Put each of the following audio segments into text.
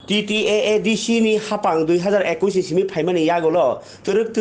TTAADC ni hapang 2021 simi phaimani yagolo turuk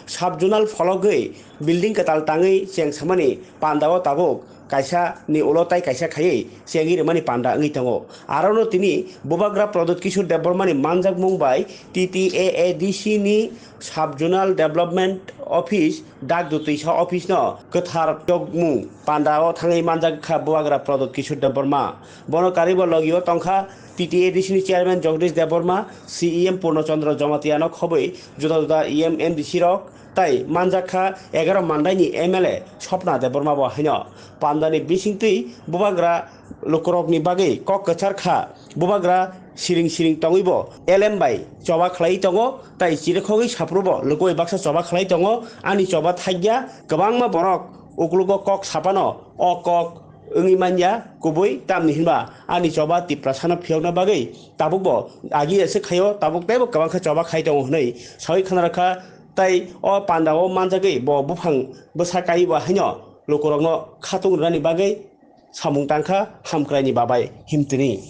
subjonal phologoi building katal tangai cheng samani pandao tabuk kaisa ni ulotai kaisa khai sengi remani panda ngi tango arono tini bobagra prodot kishor debormani manjak mumbai TTAADC ni subjonal development office dak dutuisa office no kathar jogmu pandao thangai manjak kha bobagra prodot kishor deborma bono karibo logio tongkha TTADC ni chairman Jagdish Deborma, CEM Purnochandra Jamatiano Khoboi, Juda EMDC Rock, Tai Manjaka, 11 Mandani MLA, Chopna Deborma Bahino, Pandani Bisingti, Bubagra, Lokorokni Bagi, Kok Kacharka, Bubagra, Siring Tongibo, LM by Choba Clay Tongo, Tai Chirikogi Saprubo, Lukoi Baxa Choba Clay Tongo, Ani Choba Thagia, Kabangma Borok, Uklugo Kok Sapano, O Kok. Ungi manja kubui tam nihinba ani coba ti prasana phiogna bagai tabukbo agi ase khayo tabuk tebo kabang kha coba khai dong hnei sawi khanaraka tai o pandao manjagai bo bufang bosakai ba haino lokorongno khatung rani bagai samung tangkha hamkraini babai himtini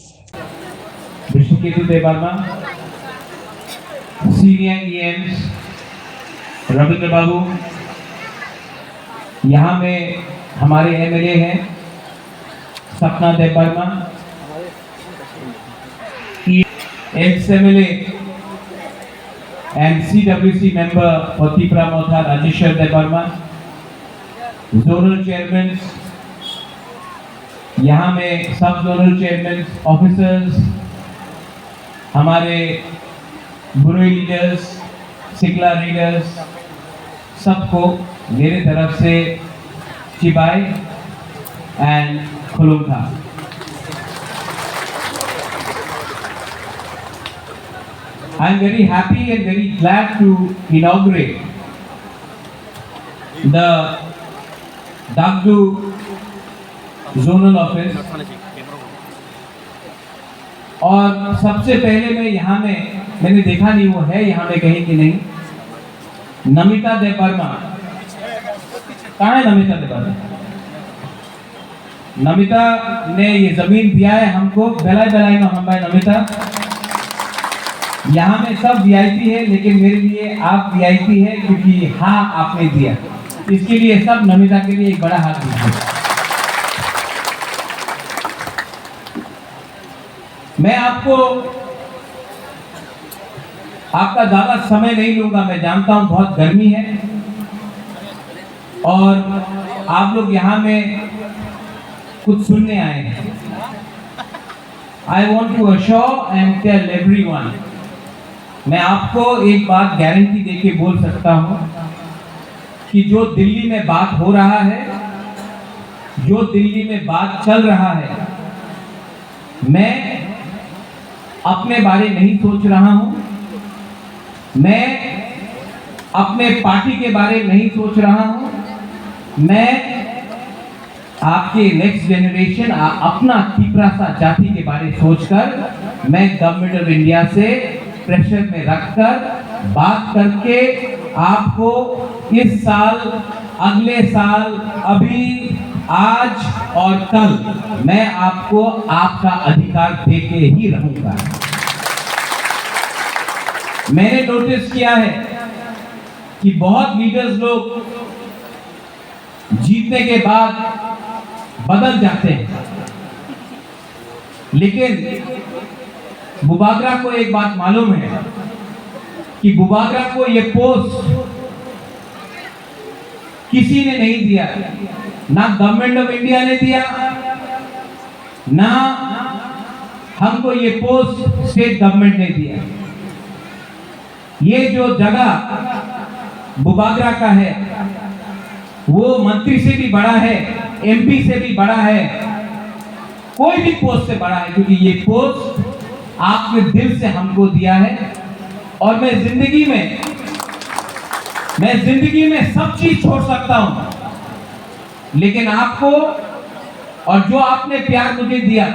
Rishiketu Debarma, Senior EMs, Ravindra बाबू, यहाँ में हमारे MLA हैं सपना Debbarma, ex-MLA and CWC member for Tripura Motha Rajeshwar Debarma, zonal chairmen, यहाँ में सब zonal chairmen, officers, हमारे बुरुई leaders, सिकला leaders, सबको मेरे तरफ से चिबाई and खुलुमखा। I am very happy and very glad to inaugurate the Dagdu zonal office। और सबसे पहले मैं यहाँ में मैंने देखा नहीं वो है यहाँ में कहीं कि नहीं, नमिता देवर्मा, कहाँ है नमिता देवर्मा? नमिता ने ये जमीन दिया है हमको, बेलाई में हम भाई नमिता। यहाँ में सब वीआईपी है लेकिन मेरे लिए आप वीआईपी है क्योंकि हाँ आपने दिया, इसके लिए सब नमिता के लिए एक बड़ा हाथ दीजिए। मैं आपको आपका ज्यादा समय नहीं लूंगा, मैं जानता हूं बहुत गर्मी है और आप लोग यहाँ में कुछ सुनने आए हैं। I want to assure and tell everyone, मैं आपको एक बात गारंटी देके बोल सकता हूं कि जो दिल्ली में बात हो रहा है, जो दिल्ली में बात चल रहा है, मैं अपने बारे नहीं सोच रहा हूं, मैं अपने पार्टी के बारे में नहीं सोच रहा हूं, मैं आपके नेक्स्ट जनरेशन अपना त्रिपुरा जाति के बारे में सोचकर मैं गवर्नमेंट ऑफ इंडिया से प्रेशर में रखकर बात करके आपको इस साल, अगले साल, अभी, आज और कल मैं आपको आपका अधिकार देके ही रहूंगा। मैंने नोटिस किया है कि बहुत लीडर्स लोग जीतने के बाद बदल जाते हैं, लेकिन बुबागरा को एक बात मालूम है कि बुबागरा को ये पोस्ट किसी ने नहीं दिया, ना गवर्नमेंट ऑफ इंडिया ने दिया, ना हमको ये पोस्ट स्टेट गवर्नमेंट ने दिया। ये जो जगह बुबागरा का है वो मंत्री से भी बड़ा है, एमपी से भी बड़ा है, कोई भी पोस्ट से बड़ा है, क्योंकि ये पोस्ट आपने दिल से हमको दिया है। और मैं जिंदगी में सब चीज छोड़ सकता हूं, लेकिन आपको और जो आपने प्यार मुझे दिया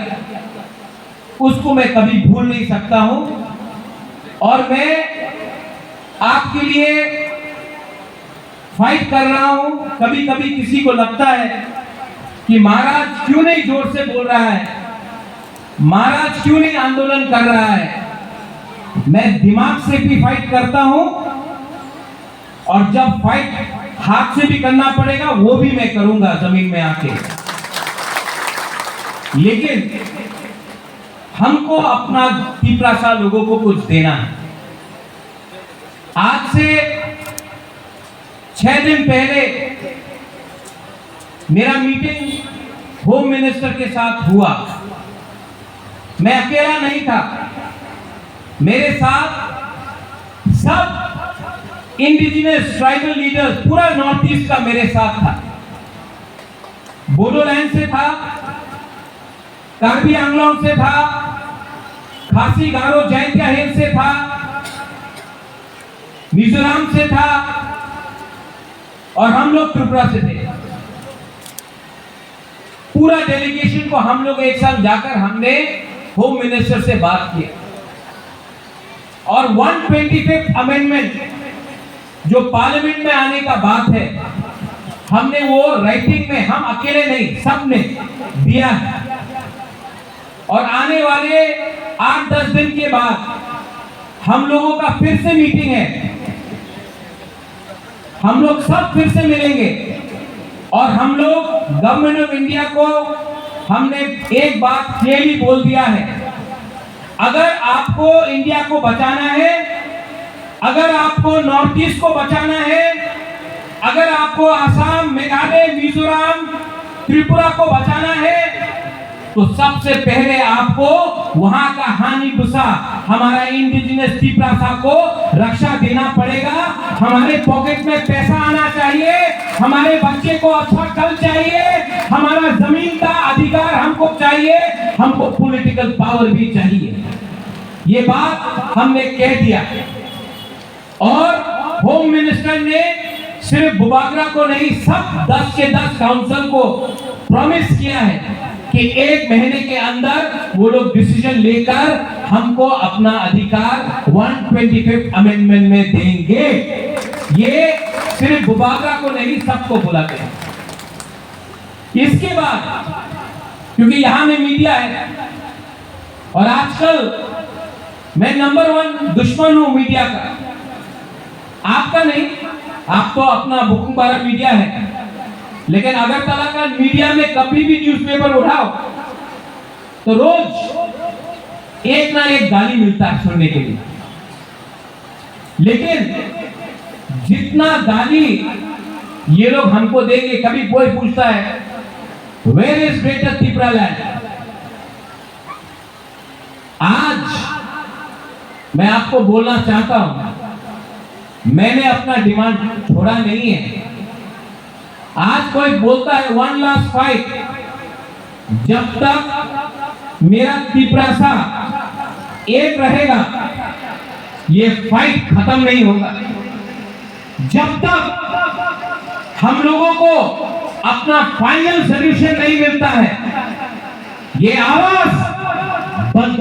उसको मैं कभी भूल नहीं सकता हूं। और मैं आपके लिए फाइट कर रहा हूं। कभी कभी किसी को लगता है कि महाराज क्यों नहीं जोर से बोल रहा है, महाराज क्यों नहीं आंदोलन कर रहा है, मैं दिमाग से भी फाइट करता हूं, और जब फाइट हाथ से भी करना पड़ेगा वो भी मैं करूंगा जमीन में आके। लेकिन हमको अपना तिपरासा लोगों को कुछ देना है। आज से 6 दिन पहले मेरा मीटिंग होम मिनिस्टर के साथ हुआ। मैं अकेला नहीं था, मेरे साथ सब इंडिजिनस ट्राइबल लीडर्स, पूरा नॉर्थ ईस्ट का मेरे साथ था। बोडोलैंड से था, कार्बी आंगलोंग से था, खासी गारो जैंतिया हिल से था, मिजोरम से था, और हम लोग त्रिपुरा से थे। पूरा डेलीगेशन को हम लोग एक साथ जाकर हमने होम मिनिस्टर से बात किया, और 125th अमेंडमेंट जो पार्लियामेंट में आने का बात है, हमने वो राइटिंग में, हम अकेले नहीं सबने दिया है। और आने वाले 8-10 दिन के बाद हम लोगों का फिर से मीटिंग है, हम लोग सब फिर से मिलेंगे, और हम लोग गवर्नमेंट ऑफ इंडिया को हमने एक बात क्लियरली बोल दिया है, अगर आपको इंडिया को बचाना है, अगर आपको नॉर्थ ईस्ट को बचाना है, अगर आपको आसाम, मेघालय, मिजोरम, त्रिपुरा को बचाना है, तो सबसे पहले आपको वहां का हानि भूसा, हमारा इंडिजिनस तिपरासा को रक्षा देना पड़ेगा। हमारे पॉकेट में पैसा आना चाहिए, हमारे बच्चे को अच्छा कल चाहिए, हमारा जमीन का अधिकार हमको चाहिए, हमको पॉलिटिकल पावर भी चाहिए। ये बात हमने कह दिया, और होम मिनिस्टर ने सिर्फ बुबागरा को नहीं, सब 10 के 10 काउंसिल को प्रॉमिस किया है कि 1 महीने के अंदर वो लोग डिसीजन लेकर हमको अपना अधिकार 125th अमेंडमेंट में देंगे। ये सिर्फ बुबागरा को नहीं, सबको बुलाते हैं। इसके बाद, क्योंकि यहां में मीडिया है, और आजकल मैं नंबर 1 दुश्मन हूं मीडिया का, आपका नहीं, आप तो अपना बुकुंबारा मीडिया है, लेकिन अगरतला का मीडिया में कभी भी न्यूज़पेपर उठाओ तो रोज एक ना एक गाली मिलता है सुनने के लिए। लेकिन जितना गाली ये लोग हमको देंगे, कभी कोई पूछता है where is greater Tripura land. आज मैं आपको बोलना चाहता हूं, मैंने अपना डिमांड छोड़ा नहीं है। आज कोई बोलता है 1 लास्ट फाइट, जब तक मेरा तिपरासा एक रहेगा ये फाइट खत्म नहीं होगा। जब तक हम लोगों को अपना फाइनल सॉल्यूशन नहीं मिलता है, ये आवाज